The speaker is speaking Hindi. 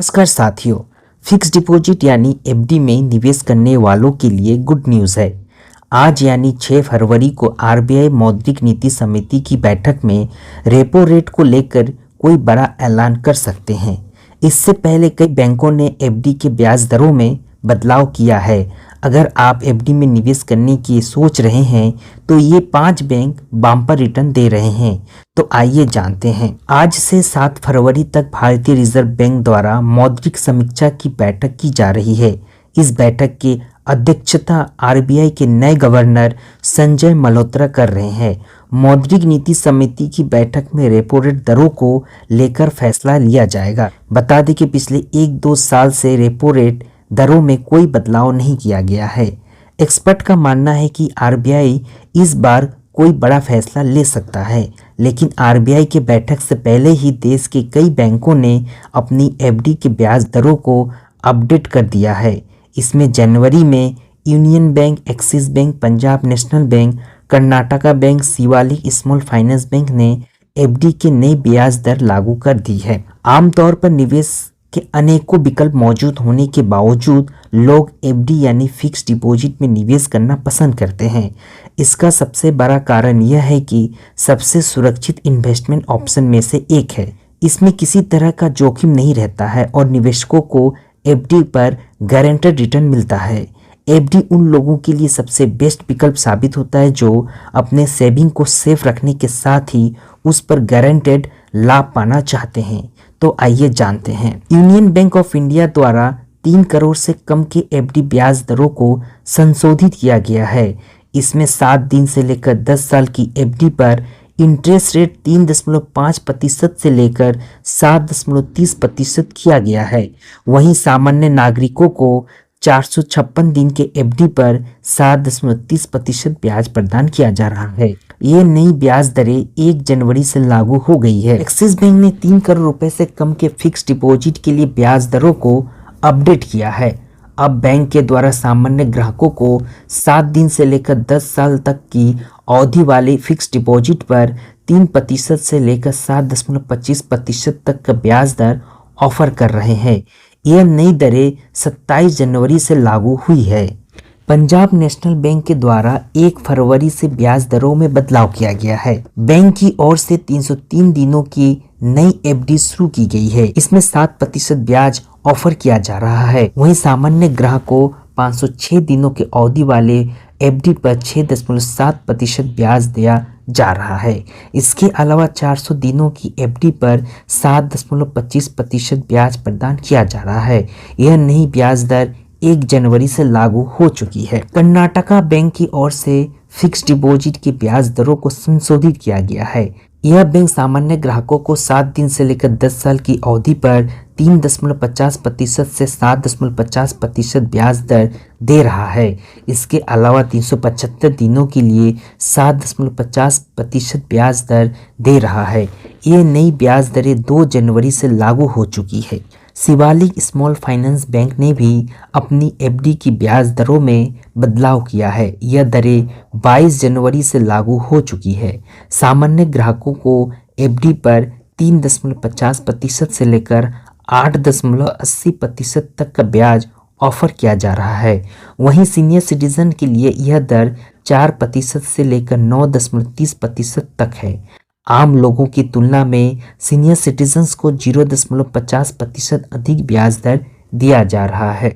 नमस्कार साथियों। फिक्स डिपॉजिट यानी एफडी में निवेश करने वालों के लिए गुड न्यूज़ है। आज यानी 6 फरवरी को आरबीआई मौद्रिक नीति समिति की बैठक में रेपो रेट को लेकर कोई बड़ा ऐलान कर सकते हैं। इससे पहले कई बैंकों ने एफडी के ब्याज दरों में बदलाव किया है। अगर आप एफडी में निवेश करने की सोच रहे हैं तो ये 5 बैंक बम्पर रिटर्न दे रहे हैं। तो आइए जानते हैं। आज से 7 फरवरी तक भारतीय रिजर्व बैंक द्वारा मौद्रिक समीक्षा की बैठक की जा रही है। इस बैठक की अध्यक्षता आरबीआई के नए गवर्नर संजय मल्होत्रा कर रहे हैं। मौद्रिक नीति समिति की बैठक में रेपो रेट दरों को लेकर फैसला लिया जाएगा। बता दें कि पिछले 1-2 साल से रेपो रेट दरों में कोई बदलाव नहीं किया गया है। एक्सपर्ट का मानना है कि आरबीआई इस बार कोई बड़ा फैसला ले सकता है, लेकिन आरबीआई के बैठक से पहले ही देश के कई बैंकों ने अपनी एफडी के ब्याज दरों को अपडेट कर दिया है। इसमें जनवरी में union bank, axis bank, Punjab national bank, Karnataka bank, Shivalik small finance bank ने एफडी के नई ब्याज दर लागू कर दी है। आमतौर पर निवेश के अनेकों विकल्प मौजूद होने के बावजूद लोग एफडी यानी फिक्स डिपॉजिट में निवेश करना पसंद करते हैं। इसका सबसे बड़ा कारण यह है कि सबसे सुरक्षित इन्वेस्टमेंट ऑप्शन में से एक है। इसमें किसी तरह का जोखिम नहीं रहता है और निवेशकों को एफडी पर गारंटेड रिटर्न मिलता है। एफडी उन लोगों के लिए सबसे बेस्ट विकल्प साबित होता है जो अपने सेविंग को सेफ रखने के साथ ही उस पर गारंटेड लाभ पाना चाहते हैं। तो आइए जानते हैं। यूनियन बैंक ऑफ इंडिया द्वारा 3 करोड़ से कम के एफडी ब्याज दरों को संशोधित किया गया है। इसमें 7 दिन से लेकर 10 साल की एफडी पर इंटरेस्ट रेट 3.5% से लेकर 7.30% किया गया है। वहीं सामान्य नागरिकों को 456 दिन के एफडी पर 7.30% ब्याज प्रदान किया जा रहा है। ये नई ब्याज दरें 1 जनवरी से लागू हो गई है। एक्सिस बैंक ने 3 करोड़ रुपए से कम के फिक्स डिपॉजिट के लिए ब्याज दरों को अपडेट किया है। अब बैंक के द्वारा सामान्य ग्राहकों को 7 दिन से लेकर 10 साल तक की अवधि वाले फिक्स डिपॉजिट पर 3% से लेकर 7.25% तक का ब्याज दर ऑफर कर रहे हैं। यह नई दरें 27 जनवरी से लागू हुई है। पंजाब नेशनल बैंक के द्वारा 1 फरवरी से ब्याज दरों में बदलाव किया गया है। बैंक की ओर से 303 दिनों की नई एफडी शुरू की गई है। इसमें 7% ब्याज ऑफर किया जा रहा है। वहीं सामान्य ग्राहक को 506 दिनों के अवधि वाले एफडी पर 6.7% ब्याज दिया जा रहा है। इसके अलावा 400 दिनों की एफडी पर 7.25% ब्याज प्रदान किया जा रहा है। यह नई ब्याज दर 1 जनवरी से लागू हो चुकी है। कर्नाटका बैंक की ओर से फिक्स डिपॉजिट की ब्याज दरों को संशोधित किया गया है। यह बैंक सामान्य ग्राहकों को 7 दिन से लेकर 10 साल की अवधि पर 3.50% से 7.50% ब्याज दर दे रहा है। इसके अलावा 375 दिनों के लिए 7.50% ब्याज दर दे रहा है। ये नई ब्याज दरें 2 जनवरी से लागू हो चुकी है। शिवालिक स्मॉल फाइनेंस बैंक ने भी अपनी एफडी की ब्याज दरों में बदलाव किया है। यह दरें 22 जनवरी से लागू हो चुकी है। सामान्य ग्राहकों को एफडी पर 3.50% से लेकर 8.80% तक का ब्याज ऑफर किया जा रहा है। वहीं सीनियर सिटीजन के लिए यह दर 4% से लेकर 9.30% तक है। आम लोगों की तुलना में सीनियर सिटीजन्स को 0.50% अधिक ब्याज दर दिया जा रहा है।